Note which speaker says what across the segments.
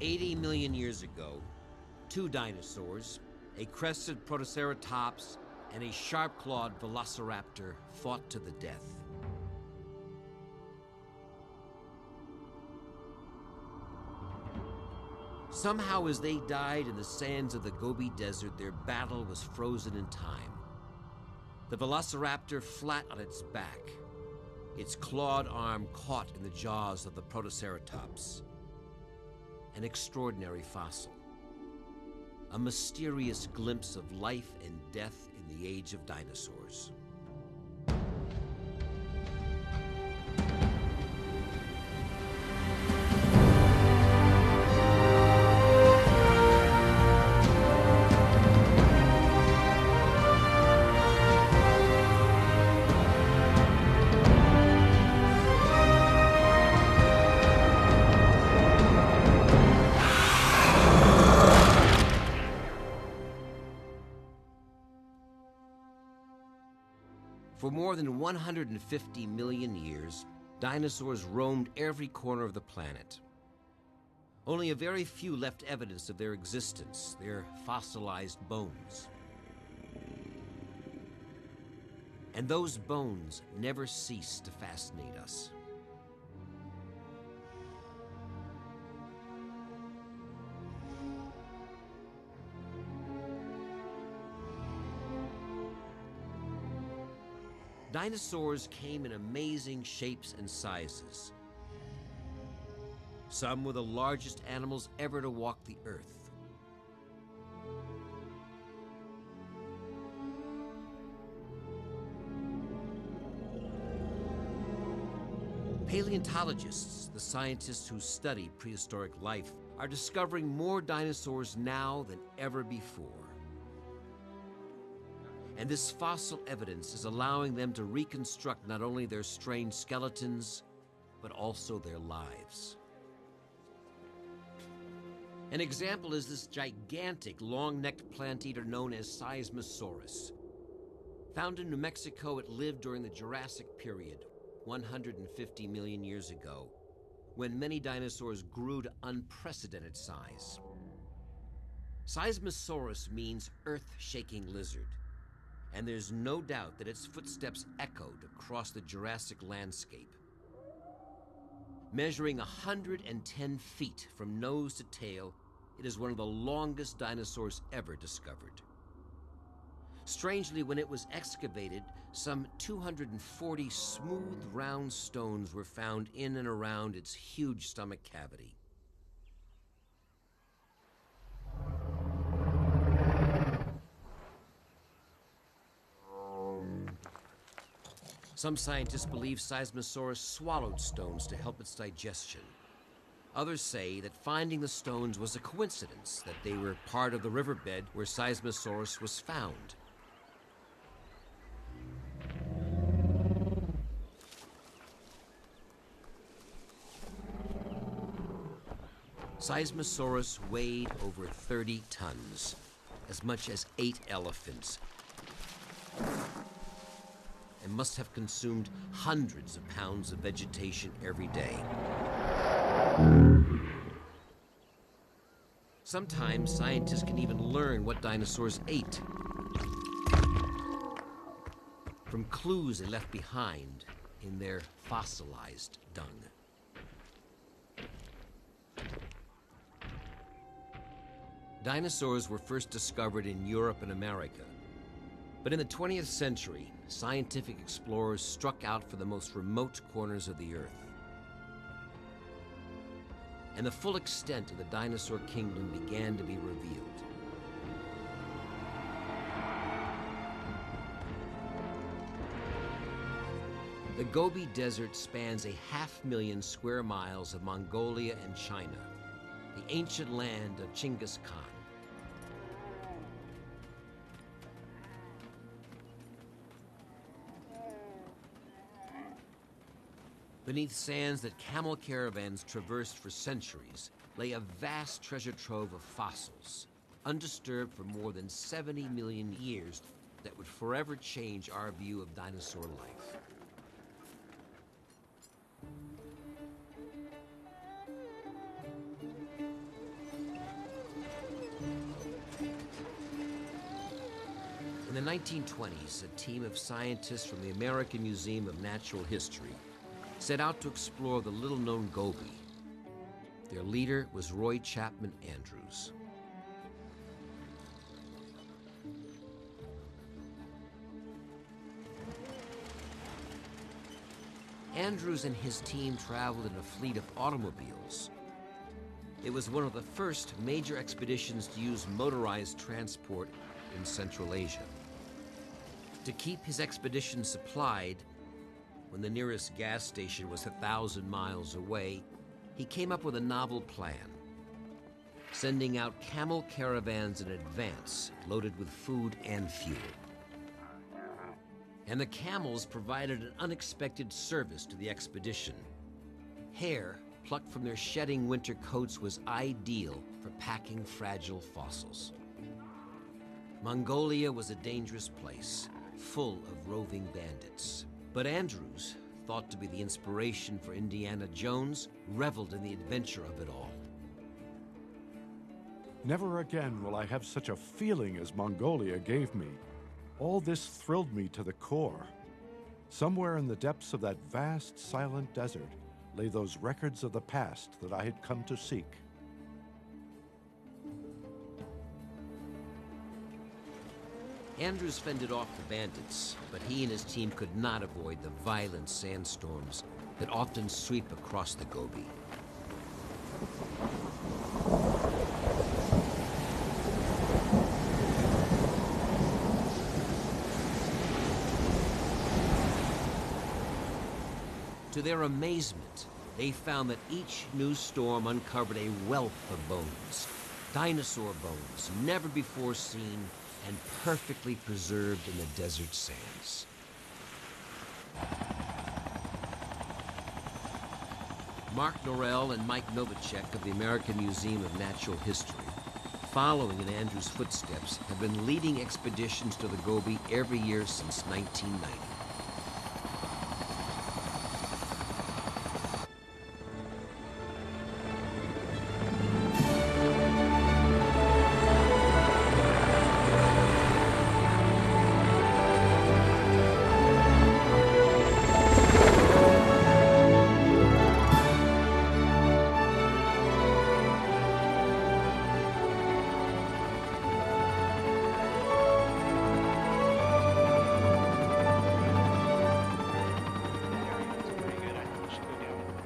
Speaker 1: 80 million years ago, two dinosaurs, a crested protoceratops and a sharp-clawed velociraptor, fought to the death. Somehow, as they died in the sands of the Gobi Desert, their battle was frozen in time. The velociraptor flat on its back, its clawed arm caught in the jaws of the protoceratops. An extraordinary fossil. A mysterious glimpse of life and death in the age of dinosaurs. For more than 150 million years, dinosaurs roamed every corner of the planet. Only a very few left evidence of their existence, their fossilized bones. And those bones never cease to fascinate us. Dinosaurs came in amazing shapes and sizes. Some were the largest animals ever to walk the earth. Paleontologists, the scientists who study prehistoric life, are discovering more dinosaurs now than ever before. And this fossil evidence is allowing them to reconstruct not only their strange skeletons, but also their lives. An example is this gigantic, long-necked plant eater known as Seismosaurus. Found in New Mexico, it lived during the Jurassic period, 150 million years ago, when many dinosaurs grew to unprecedented size. Seismosaurus means earth-shaking lizard. And there's no doubt that its footsteps echoed across the Jurassic landscape. Measuring 110 feet from nose to tail, it is one of the longest dinosaurs ever discovered. Strangely, when it was excavated, some 240 smooth, round stones were found in and around its huge stomach cavity. Some scientists believe Seismosaurus swallowed stones to help its digestion. Others say that finding the stones was a coincidence, that they were part of the riverbed where Seismosaurus was found. Seismosaurus weighed over 30 tons, as much as 8 elephants, and must have consumed hundreds of pounds of vegetation every day. Sometimes scientists can even learn what dinosaurs ate from clues they left behind in their fossilized dung. Dinosaurs were first discovered in Europe and America. But in the 20th century, scientific explorers struck out for the most remote corners of the Earth. And the full extent of the dinosaur kingdom began to be revealed. The Gobi Desert spans 500,000 square miles of Mongolia and China, the ancient land of Genghis Khan. Beneath sands that camel caravans traversed for centuries lay a vast treasure trove of fossils, undisturbed for more than 70 million years, that would forever change our view of dinosaur life. In the 1920s, a team of scientists from the American Museum of Natural History set out to explore the little-known Gobi. Their leader was Roy Chapman Andrews. Andrews and his team traveled in a fleet of automobiles. It was one of the first major expeditions to use motorized transport in Central Asia. To keep his expedition supplied, when the nearest gas station was 1,000 miles away, he came up with a novel plan, sending out camel caravans in advance, loaded with food and fuel. And the camels provided an unexpected service to the expedition. Hair plucked from their shedding winter coats was ideal for packing fragile fossils. Mongolia was a dangerous place, full of roving bandits. But Andrews, thought to be the inspiration for Indiana Jones, reveled in the adventure of it all.
Speaker 2: Never again will I have such a feeling as Mongolia gave me. All this thrilled me to the core. Somewhere in the depths of that vast, silent desert lay those records of the past that I had come to seek.
Speaker 1: Andrews fended off the bandits, but he and his team could not avoid the violent sandstorms that often sweep across the Gobi. To their amazement, they found that each new storm uncovered a wealth of bones. Dinosaur bones, never before seen and perfectly preserved in the desert sands. Mark Norell and Mike Novacek of the American Museum of Natural History, following in Andrews' footsteps, have been leading expeditions to the Gobi every year since 1990.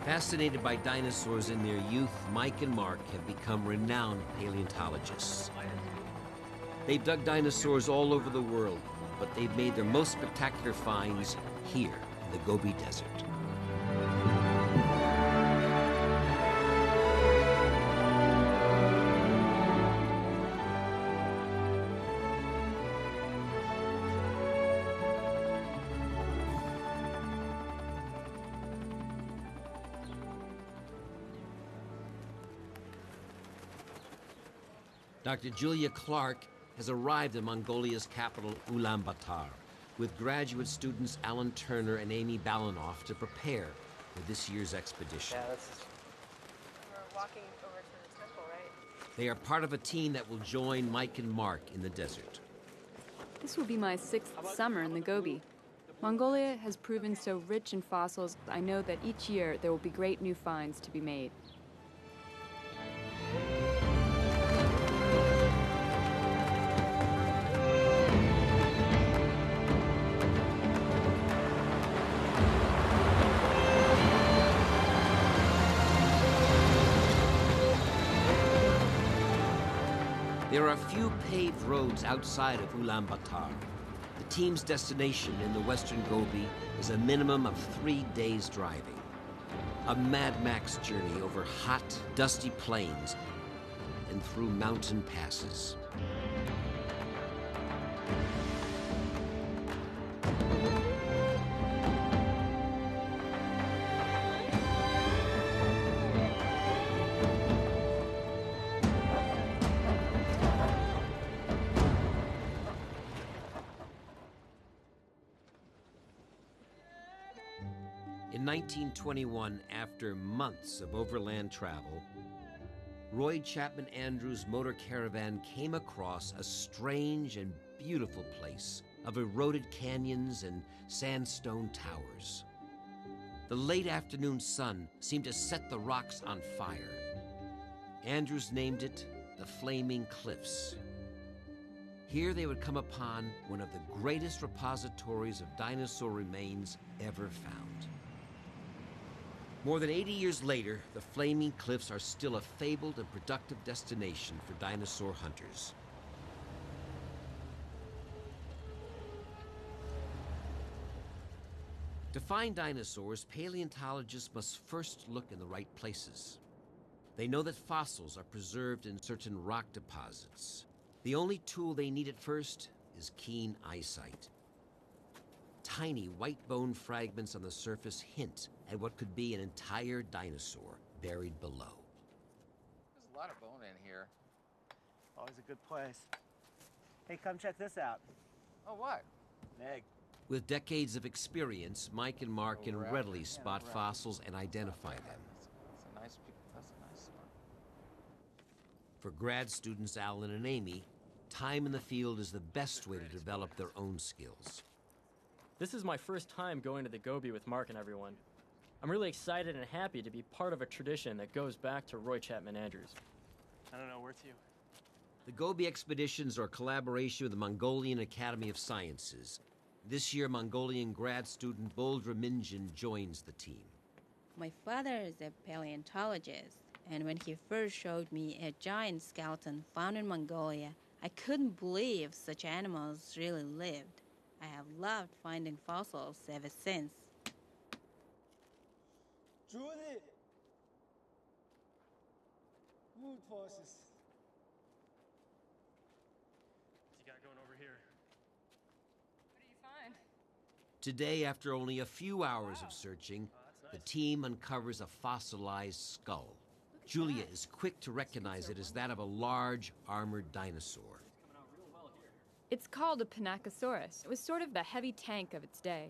Speaker 1: Fascinated by dinosaurs in their youth, Mike and Mark have become renowned paleontologists. They've dug dinosaurs all over the world, but they've made their most spectacular finds here in the Gobi Desert. Dr. Julia Clark has arrived in Mongolia's capital, Ulaanbaatar, with graduate students Alan Turner and Amy Balanoff to prepare for this year's expedition.
Speaker 3: Yeah, we're walking over to the temple, right?
Speaker 1: They are part of a team that will join Mike and Mark in the desert.
Speaker 4: This will be my 6th summer in the Gobi. Mongolia has proven so rich in fossils, I know that each year there will be great new finds to be made.
Speaker 1: There are few paved roads outside of Ulaanbaatar. The team's destination in the western Gobi is a minimum of 3 days driving. A Mad Max journey over hot, dusty plains and through mountain passes. In 1921, after months of overland travel, Roy Chapman Andrews' motor caravan came across a strange and beautiful place of eroded canyons and sandstone towers. The late afternoon sun seemed to set the rocks on fire. Andrews named it the Flaming Cliffs. Here they would come upon one of the greatest repositories of dinosaur remains ever found. More than 80 years later, the Flaming Cliffs are still a fabled and productive destination for dinosaur hunters. To find dinosaurs, paleontologists must first look in the right places. They know that fossils are preserved in certain rock deposits. The only tool they need at first is keen eyesight. Tiny white bone fragments on the surface hint at what could be an entire dinosaur buried below.
Speaker 5: There's a lot of bone in here.
Speaker 6: Always a good place. Hey, come check this out.
Speaker 5: Oh, what?
Speaker 6: An egg.
Speaker 1: With decades of experience, Mike and Mark can readily spot fossils and identify them.
Speaker 5: That's a nice one.
Speaker 1: For grad students Alan and Amy, time in the field is the best way to develop their own skills.
Speaker 7: This is my first time going to the Gobi with Mark and everyone. I'm really excited and happy to be part of a tradition that goes back to Roy Chapman Andrews.
Speaker 6: I don't know, where to?
Speaker 1: The Gobi expeditions are a collaboration with the Mongolian Academy of Sciences. This year, Mongolian grad student Boldra Minjin joins the team.
Speaker 8: My father is a paleontologist, and when he first showed me a giant skeleton found in Mongolia, I couldn't believe such animals really lived. I have loved finding fossils ever since.
Speaker 9: Judy! Wood fossils.
Speaker 7: What you got going over here?
Speaker 3: What do you find?
Speaker 1: Today, after only a few hours of searching, the team uncovers a fossilized skull. Julia is quick to recognize it as that of a large, armored dinosaur.
Speaker 4: It's called a Pinacosaurus. It was sort of the heavy tank of its day.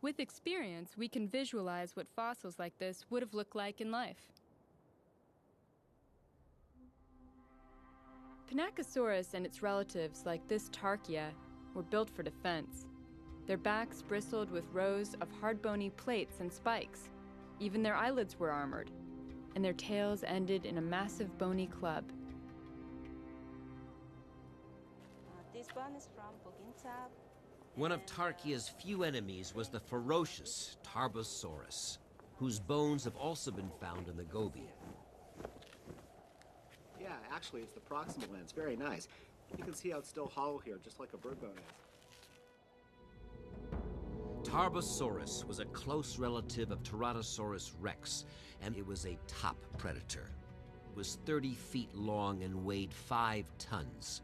Speaker 4: With experience, we can visualize what fossils like this would have looked like in life. Pinacosaurus and its relatives, like this Tarkia, were built for defense. Their backs bristled with rows of hard bony plates and spikes. Even their eyelids were armored, and their tails ended in a massive bony club.
Speaker 8: This one is from Bugintab.
Speaker 1: One of Tarkia's few enemies was the ferocious Tarbosaurus, whose bones have also been found in the Gobi.
Speaker 6: Yeah, actually, it's the proximal end. It's very nice. You can see how it's still hollow here, just like a bird bone is.
Speaker 1: Tarbosaurus was a close relative of Tyrannosaurus rex, and it was a top predator. It was 30 feet long and weighed 5 tons.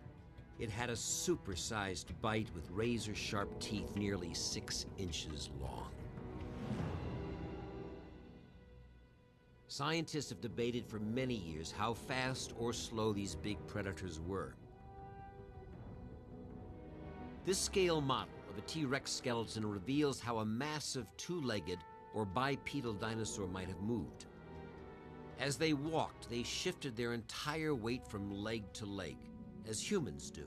Speaker 1: It had a supersized bite with razor-sharp teeth nearly 6 inches long. Scientists have debated for many years how fast or slow these big predators were. This scale model of a T-Rex skeleton reveals how a massive two-legged or bipedal dinosaur might have moved. As they walked, they shifted their entire weight from leg to leg, as humans do.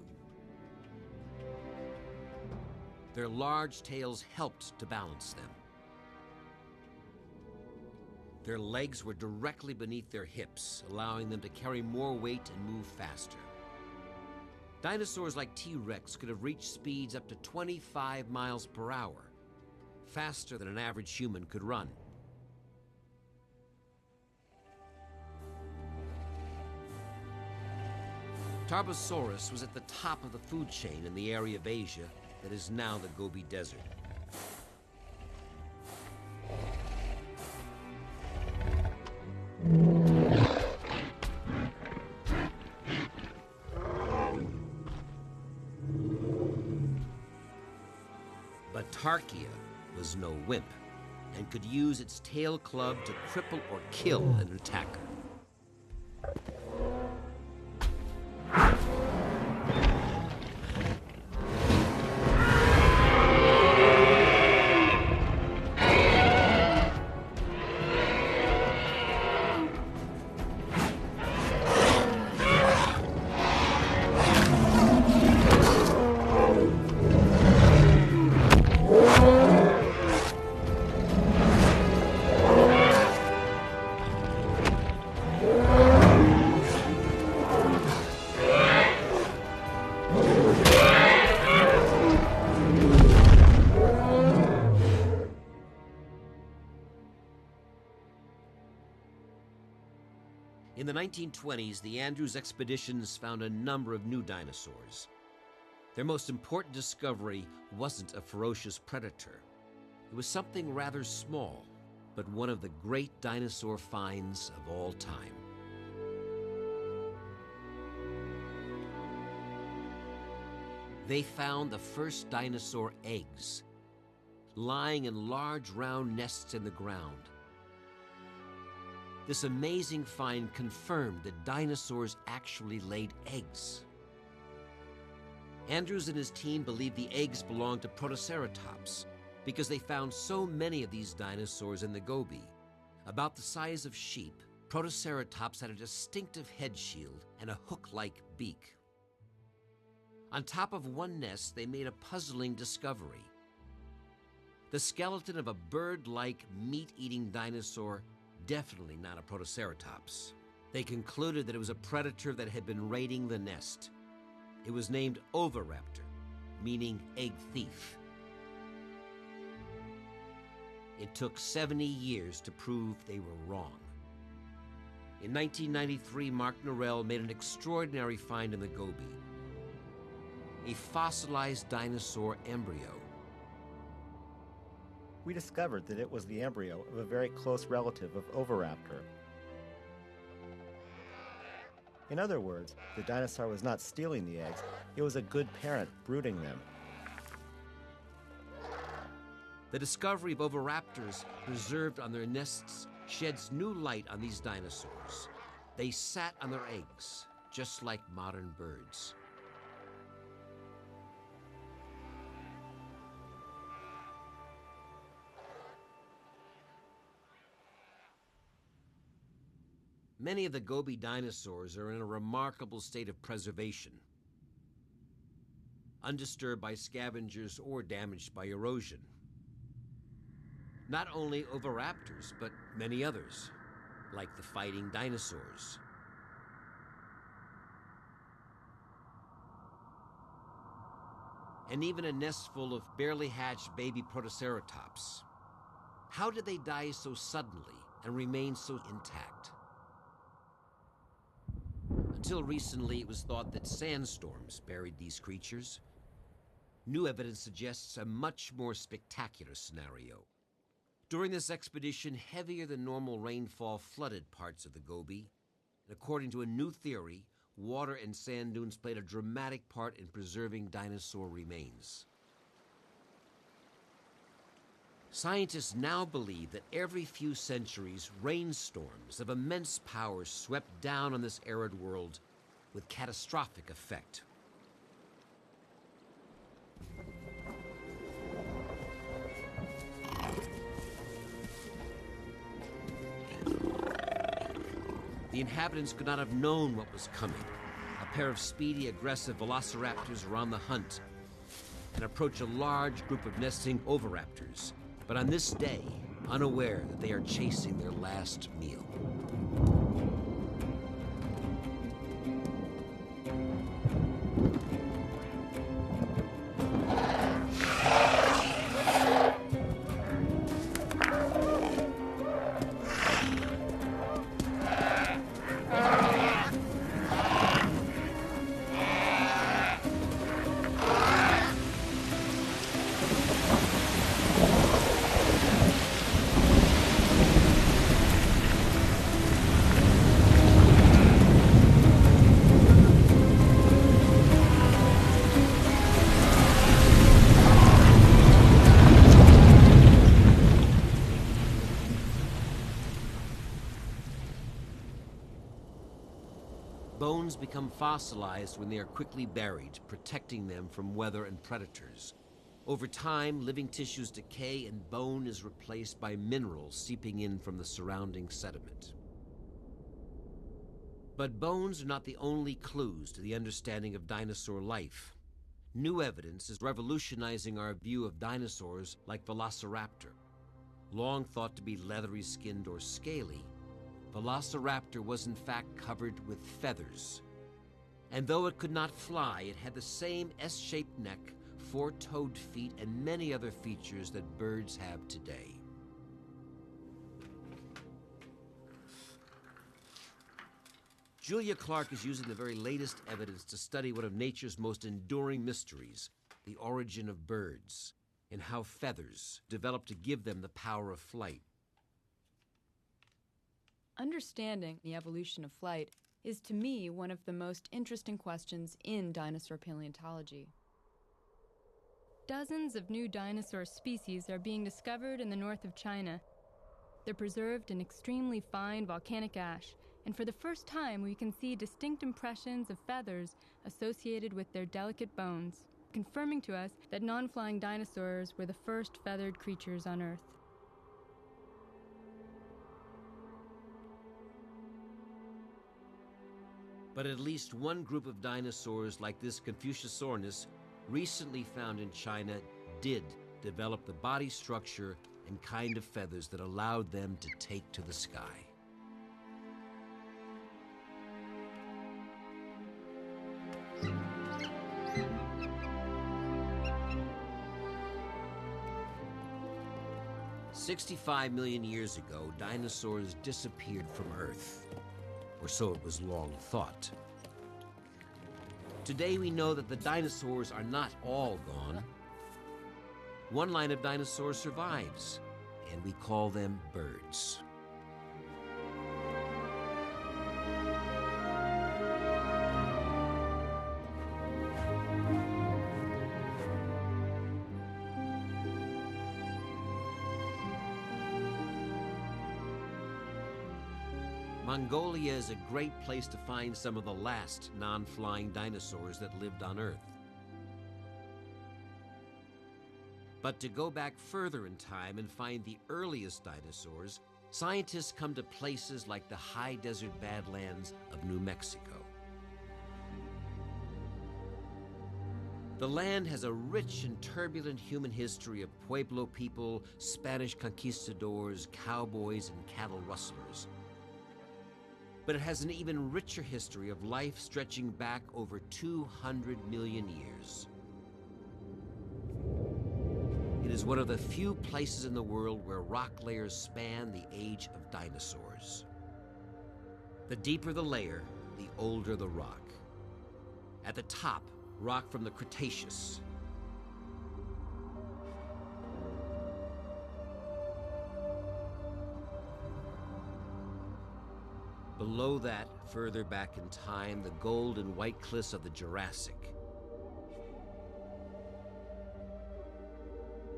Speaker 1: Their large tails helped to balance them. Their legs were directly beneath their hips, allowing them to carry more weight and move faster. Dinosaurs like T-Rex could have reached speeds up to 25 miles per hour, faster than an average human could run. Tarbosaurus was at the top of the food chain in the area of Asia that is now the Gobi Desert. But Tarkia was no wimp and could use its tail club to cripple or kill an attacker. In the 1920s, the Andrews expeditions found a number of new dinosaurs. Their most important discovery wasn't a ferocious predator. It was something rather small, but one of the great dinosaur finds of all time. They found the first dinosaur eggs, lying in large round nests in the ground. This amazing find confirmed that dinosaurs actually laid eggs. Andrews and his team believed the eggs belonged to Protoceratops because they found so many of these dinosaurs in the Gobi. About the size of sheep, Protoceratops had a distinctive head shield and a hook-like beak. On top of one nest, they made a puzzling discovery. The skeleton of a bird-like, meat-eating dinosaur, definitely not a Protoceratops. They concluded that it was a predator that had been raiding the nest. It was named Oviraptor, meaning egg thief. It took 70 years to prove they were wrong. In 1993, Mark Norell made an extraordinary find in the Gobi: a fossilized dinosaur embryo.
Speaker 6: We discovered that it was the embryo of a very close relative of Oviraptor. In other words, the dinosaur was not stealing the eggs, it was a good parent brooding them.
Speaker 1: The discovery of oviraptors preserved on their nests sheds new light on these dinosaurs. They sat on their eggs, just like modern birds. Many of the Gobi dinosaurs are in a remarkable state of preservation, undisturbed by scavengers or damaged by erosion. Not only oviraptors, but many others, like the fighting dinosaurs. And even a nest full of barely hatched baby Protoceratops. How did they die so suddenly and remain so intact? Until recently, it was thought that sandstorms buried these creatures. New evidence suggests a much more spectacular scenario. During this expedition, heavier than normal rainfall flooded parts of the Gobi. And according to a new theory, water and sand dunes played a dramatic part in preserving dinosaur remains. Scientists now believe that every few centuries, rainstorms of immense power swept down on this arid world with catastrophic effect. The inhabitants could not have known what was coming. A pair of speedy, aggressive velociraptors were on the hunt and approach a large group of nesting oviraptors. But on this day, unaware that they are chasing their last meal. Bones become fossilized when they are quickly buried, protecting them from weather and predators. Over time, living tissues decay and bone is replaced by minerals seeping in from the surrounding sediment. But bones are not the only clues to the understanding of dinosaur life. New evidence is revolutionizing our view of dinosaurs like Velociraptor. Long thought to be leathery-skinned or scaly, Velociraptor was in fact covered with feathers. And though it could not fly, it had the same S-shaped neck, four-toed feet, and many other features that birds have today. Julia Clark is using the very latest evidence to study one of nature's most enduring mysteries, the origin of birds, and how feathers develop to give them the power of flight.
Speaker 4: Understanding the evolution of flight is, to me, one of the most interesting questions in dinosaur paleontology. Dozens of new dinosaur species are being discovered in the north of China. They're preserved in extremely fine volcanic ash, and for the first time we can see distinct impressions of feathers associated with their delicate bones, confirming to us that non-flying dinosaurs were the first feathered creatures on Earth.
Speaker 1: But at least one group of dinosaurs like this Confuciusornis, recently found in China, did develop the body structure and kind of feathers that allowed them to take to the sky. "65 million years ago, dinosaurs disappeared from Earth, or so it was long thought. Today we know that the dinosaurs are not all gone. One line of dinosaurs survives, and we call them birds. Mongolia is a great place to find some of the last non-flying dinosaurs that lived on Earth. But to go back further in time and find the earliest dinosaurs, scientists come to places like the high desert badlands of New Mexico. The land has a rich and turbulent human history of Pueblo people, Spanish conquistadors, cowboys, and cattle rustlers. But it has an even richer history of life stretching back over 200 million years. It is one of the few places in the world where rock layers span the age of dinosaurs. The deeper the layer, the older the rock. At the top, rock from the Cretaceous. Below that, further back in time, the gold and white cliffs of the Jurassic.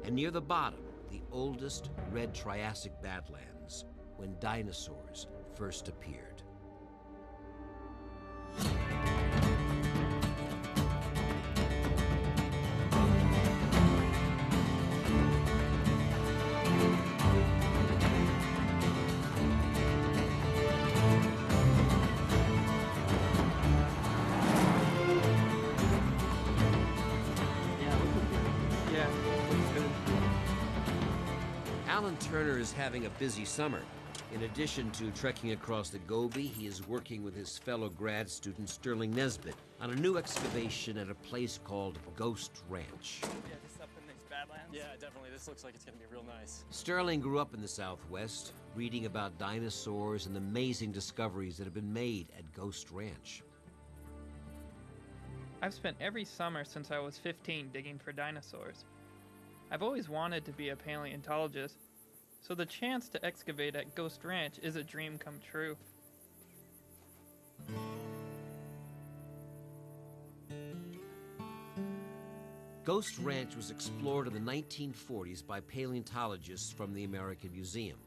Speaker 1: And near the bottom, the oldest red Triassic badlands, when dinosaurs first appeared. Turner is having a busy summer. In addition to trekking across the Gobi, he is working with his fellow grad student Sterling Nesbitt on a new excavation at a place called Ghost Ranch.
Speaker 10: Yeah, just up in these badlands?
Speaker 7: Yeah, definitely. This looks like it's gonna be real nice.
Speaker 1: Sterling grew up in the Southwest, reading about dinosaurs and the amazing discoveries that have been made at Ghost Ranch.
Speaker 10: I've spent every summer since I was 15 digging for dinosaurs. I've always wanted to be a paleontologist, so the chance to excavate at Ghost Ranch is a dream come true.
Speaker 1: Ghost Ranch was explored in the 1940s by paleontologists from the American Museum.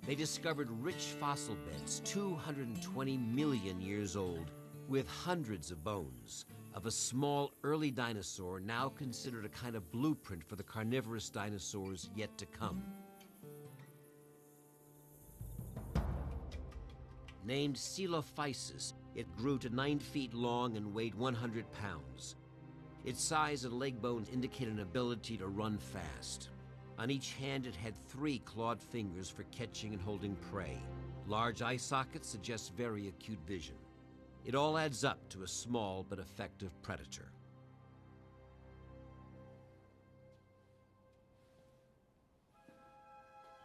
Speaker 1: They discovered rich fossil beds 220 million years old, with hundreds of bones, of a small early dinosaur now considered a kind of blueprint for the carnivorous dinosaurs yet to come. Named Coelophysis, it grew to 9 feet long and weighed 100 pounds. Its size and leg bones indicate an ability to run fast. On each hand, it had 3 clawed fingers for catching and holding prey. Large eye sockets suggest very acute vision. It all adds up to a small but effective predator.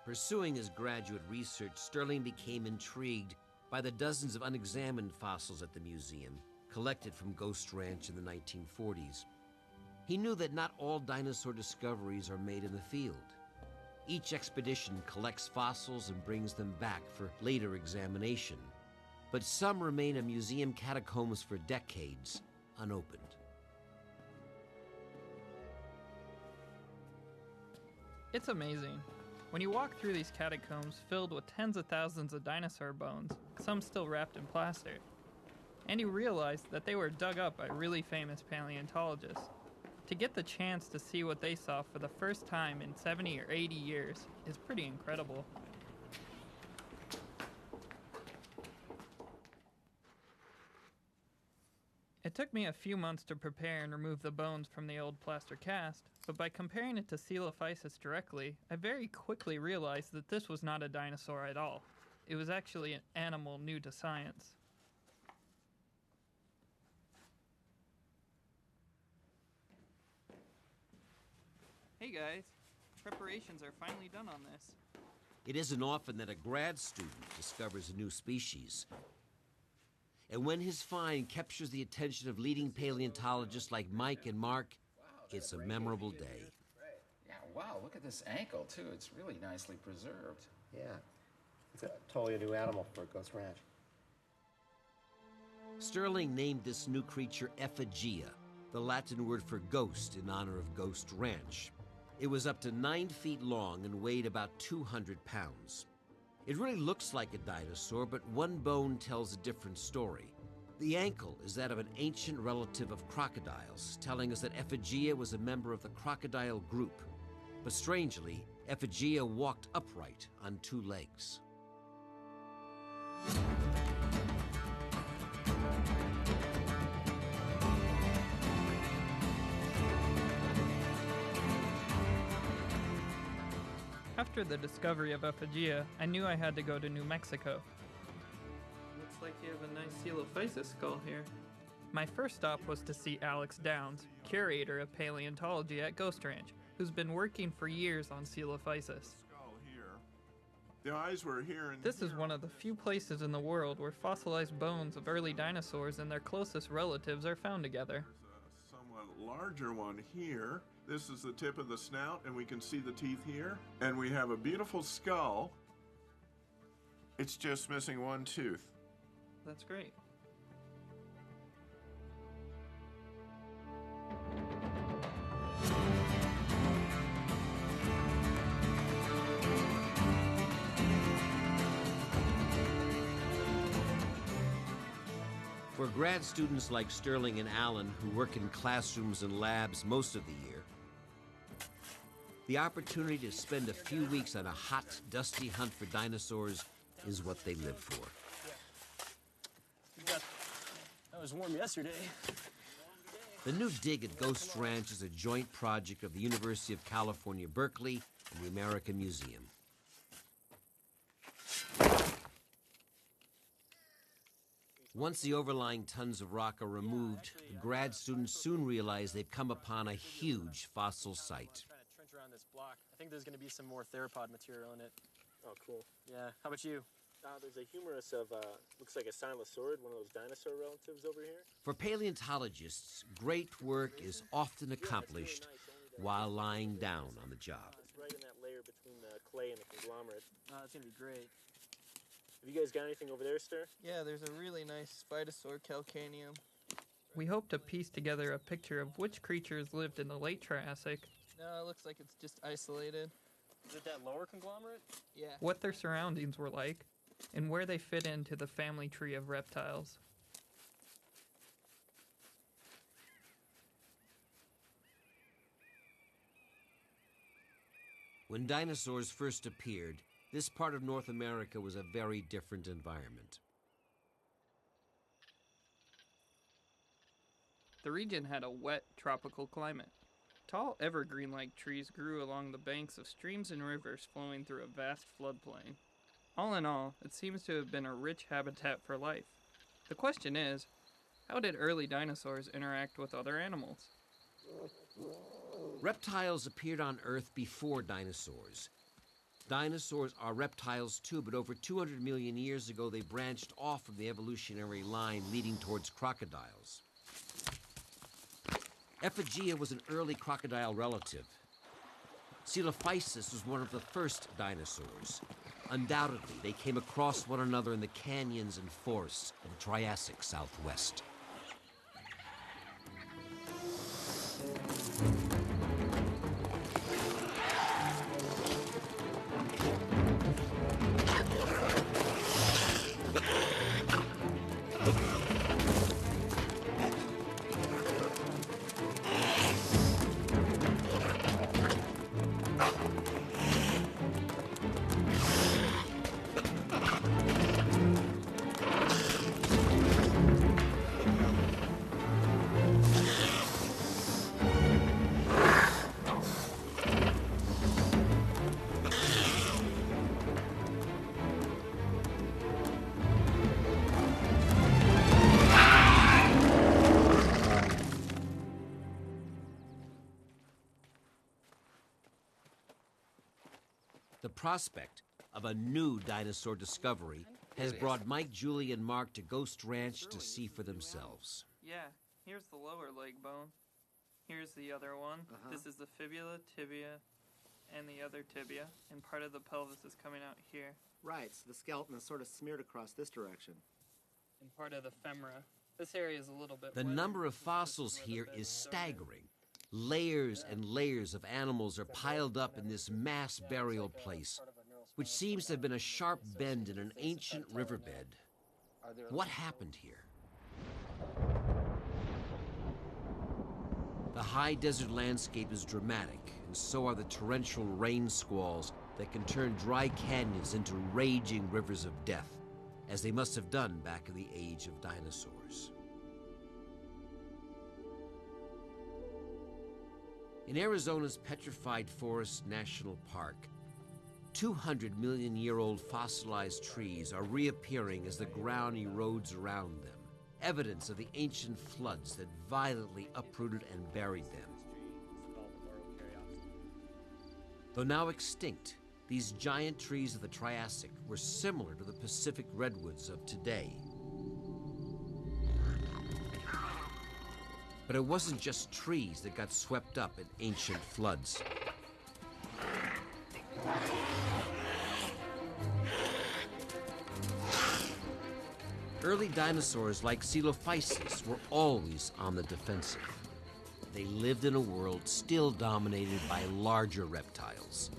Speaker 1: Pursuing his graduate research, Sterling became intrigued by the dozens of unexamined fossils at the museum, collected from Ghost Ranch in the 1940s. He knew that not all dinosaur discoveries are made in the field. Each expedition collects fossils and brings them back for later examination, but some remain in museum catacombs for decades, unopened.
Speaker 10: It's amazing. When you walk through these catacombs filled with tens of thousands of dinosaur bones, some still wrapped in plaster, and you realize that they were dug up by really famous paleontologists. To get the chance to see what they saw for the first time in 70 or 80 years is pretty incredible. It took me a few months to prepare and remove the bones from the old plaster cast, but by comparing it to Coelophysis directly, I very quickly realized that this was not a dinosaur at all. It was actually an animal new to science. Hey guys, preparations are finally done on this.
Speaker 1: It isn't often that a grad student discovers a new species. And when his find captures the attention of leading paleontologists like Mike and Mark, it's a memorable day.
Speaker 11: Yeah, wow, look at this ankle, too. It's really nicely preserved.
Speaker 6: Yeah, it's a totally new animal for Ghost Ranch.
Speaker 1: Sterling named this new creature Ephegia, the Latin word for ghost in honor of Ghost Ranch. It was up to 9 feet long and weighed about 200 pounds. It really looks like a dinosaur, but one bone tells a different story. The ankle is that of an ancient relative of crocodiles, telling us that Ephegia was a member of the crocodile group. But strangely, Ephegia walked upright on 2 legs.
Speaker 10: After the discovery of Ephegia, I knew I had to go to New Mexico. Looks like you have a nice Coelophysis skull here. My first stop was to see Alex Downs, curator of paleontology at Ghost Ranch, who's been working for years on Coelophysis.
Speaker 12: The eyes were here and
Speaker 10: This is one of the few places in the world where fossilized bones of early dinosaurs and their closest relatives are found together.
Speaker 12: There's a somewhat larger one here. This is the tip of the snout, and we can see the teeth here. And we have a beautiful skull. It's just missing 1 tooth.
Speaker 10: That's great.
Speaker 1: For grad students like Sterling and Allen, who work in classrooms and labs most of the year, the opportunity to spend a few weeks on a hot, dusty hunt for dinosaurs is what they live for.
Speaker 7: That was warm yesterday.
Speaker 1: The new dig at Ghost Ranch is a joint project of the University of California, Berkeley, and the American Museum. Once the overlying tons of rock are removed, the grad students soon realize they've come upon a huge fossil site.
Speaker 7: I'm trying to trench around this block. I think there's going to be some more theropod material in it. Oh, cool. Yeah. How about you?
Speaker 13: There's a humerus of, looks like a sinosaurid, one of those dinosaur relatives over here.
Speaker 1: For paleontologists, great work is often accomplished while lying down on the job.
Speaker 13: It's right in that layer between the clay and the conglomerate.
Speaker 7: Oh, that's going to be great.
Speaker 13: Have you guys got anything over there, Stir?
Speaker 10: Yeah, there's a really nice Spidosaur calcaneum. We hope to piece together a picture of which creatures lived in the late Triassic. No, it looks like it's just isolated.
Speaker 7: Is it that lower conglomerate?
Speaker 10: Yeah. What their surroundings were like, and where they fit into the family tree of reptiles.
Speaker 1: When dinosaurs first appeared, this part of North America was a very different environment.
Speaker 10: The region had a wet, tropical climate. Tall evergreen-like trees grew along the banks of streams and rivers flowing through a vast floodplain. All in all, it seems to have been a rich habitat for life. The question is, how did early dinosaurs interact with other animals?
Speaker 1: Reptiles appeared on Earth before dinosaurs. Dinosaurs are reptiles too, but over 200 million years ago they branched off from the evolutionary line leading towards crocodiles. Ephygia was an early crocodile relative. Coelophysis was one of the first dinosaurs. Undoubtedly, they came across one another in the canyons and forests of the Triassic Southwest. The prospect of a new dinosaur discovery has brought Mike, Julie, and Mark to Ghost Ranch to see for themselves.
Speaker 10: Yeah, here's the lower leg bone. Here's the other one. This is the fibula, tibia, and the other tibia, and part of the pelvis is coming out here.
Speaker 6: Right, so the skeleton is sort of smeared across this direction.
Speaker 10: And part of the femora. This area is a little bit
Speaker 1: The
Speaker 10: wetter.
Speaker 1: number of fossils here is staggering. Layers and layers of animals are piled up in this mass burial place, which seems to have been a sharp bend in an ancient riverbed. What happened here? The high desert landscape is dramatic, and so are the torrential rain squalls that can turn dry canyons into raging rivers of death, as they must have done back in the age of dinosaurs. In Arizona's Petrified Forest National Park, 200-million-year-old fossilized trees are reappearing as the ground erodes around them, evidence of the ancient floods that violently uprooted and buried them. Though now extinct, these giant trees of the Triassic were similar to the Pacific redwoods of today. But it wasn't just trees that got swept up in ancient floods. Early dinosaurs like Coelophysis were always on the defensive. They lived in a world still dominated by larger reptiles,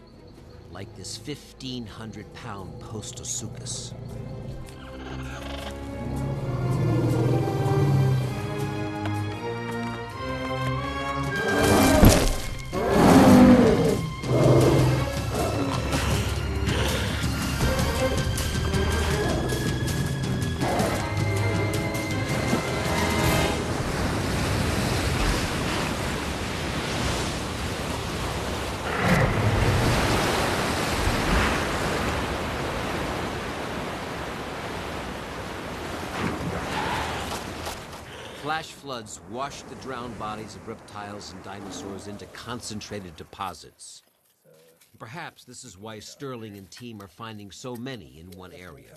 Speaker 1: like this 1,500-pound Postosuchus. Flash floods washed the drowned bodies of reptiles and dinosaurs into concentrated deposits. Perhaps this is why Sterling and team are finding so many in one area.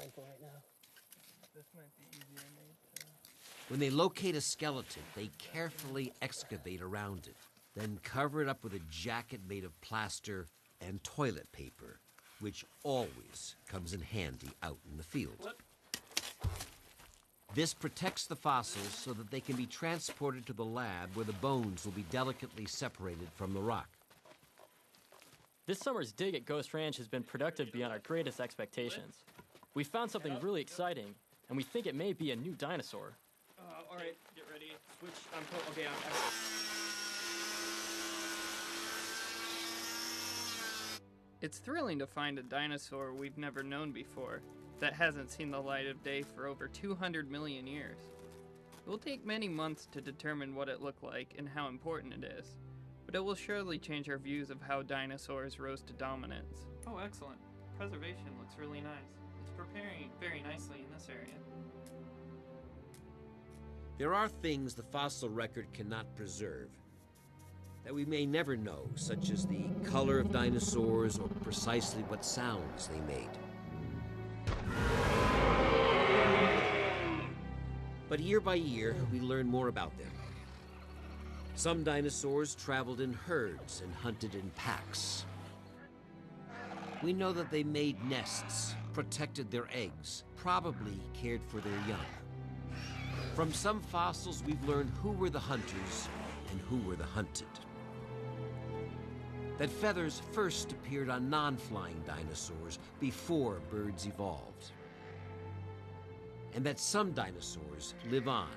Speaker 1: When they locate a skeleton, they carefully excavate around it, then cover it up with a jacket made of plaster and toilet paper, which always comes in handy out in the field. This protects the fossils so that they can be transported to the lab where the bones will be delicately separated from the rock.
Speaker 7: This summer's dig at Ghost Ranch has been productive beyond our greatest expectations. We found something really exciting, and we think it may be a new dinosaur.
Speaker 10: All right, get ready. Switch. Okay, It's thrilling to find a dinosaur we've never known before that hasn't seen the light of day for over 200 million years. It will take many months to determine what it looked like and how important it is, but it will surely change our views of how dinosaurs rose to dominance. Oh, excellent. Preservation looks really nice. It's preparing very nicely in this area.
Speaker 1: There are things the fossil record cannot preserve. that we may never know, such as the color of dinosaurs or precisely what sounds they made. But year by year, we learn more about them. Some dinosaurs traveled in herds and hunted in packs. We know that they made nests, protected their eggs, probably cared for their young. From some fossils, we've learned who were the hunters and who were the hunted. That feathers first appeared on non-flying dinosaurs before birds evolved. And that some dinosaurs live on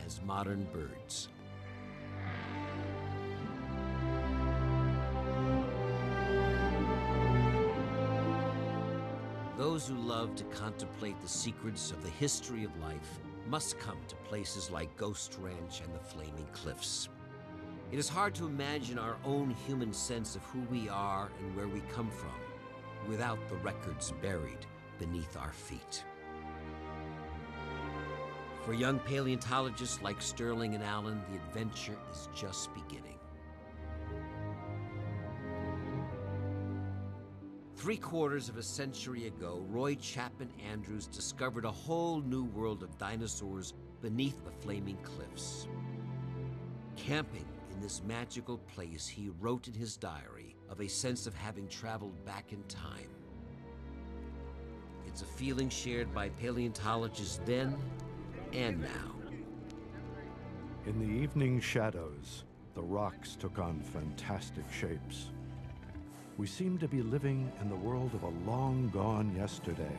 Speaker 1: as modern birds. Those who love to contemplate the secrets of the history of life must come to places like Ghost Ranch and the Flaming Cliffs. It is hard to imagine our own human sense of who we are and where we come from without the records buried beneath our feet. For young paleontologists like Sterling and Allen, the adventure is just beginning. 3/4 of a century ago, Roy Chapman Andrews discovered a whole new world of dinosaurs beneath the Flaming Cliffs. Camping in this magical place, he wrote in his diary of a sense of having traveled back in time. It's a feeling shared by paleontologists then and now.
Speaker 2: In the evening shadows, the rocks took on fantastic shapes. We seem to be living in the world of a long-gone yesterday.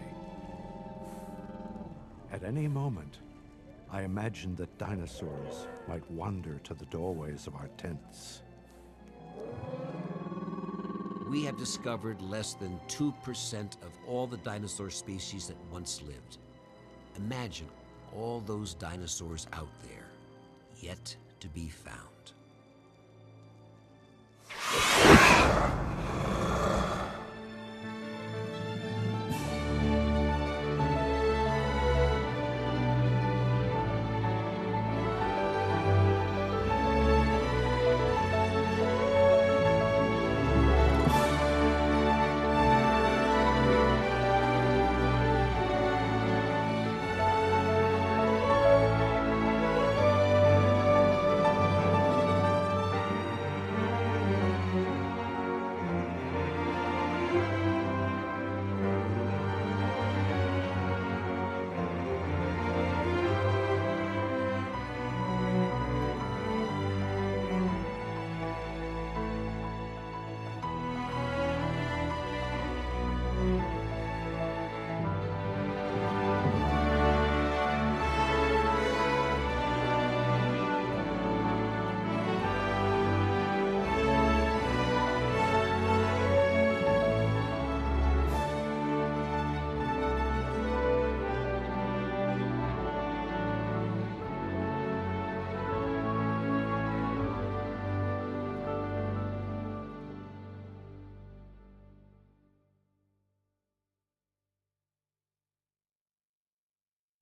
Speaker 2: At any moment, I imagined that dinosaurs might wander to the doorways of our tents.
Speaker 1: We have discovered less than 2% of all the dinosaur species that once lived. Imagine all those dinosaurs out there, yet to be found.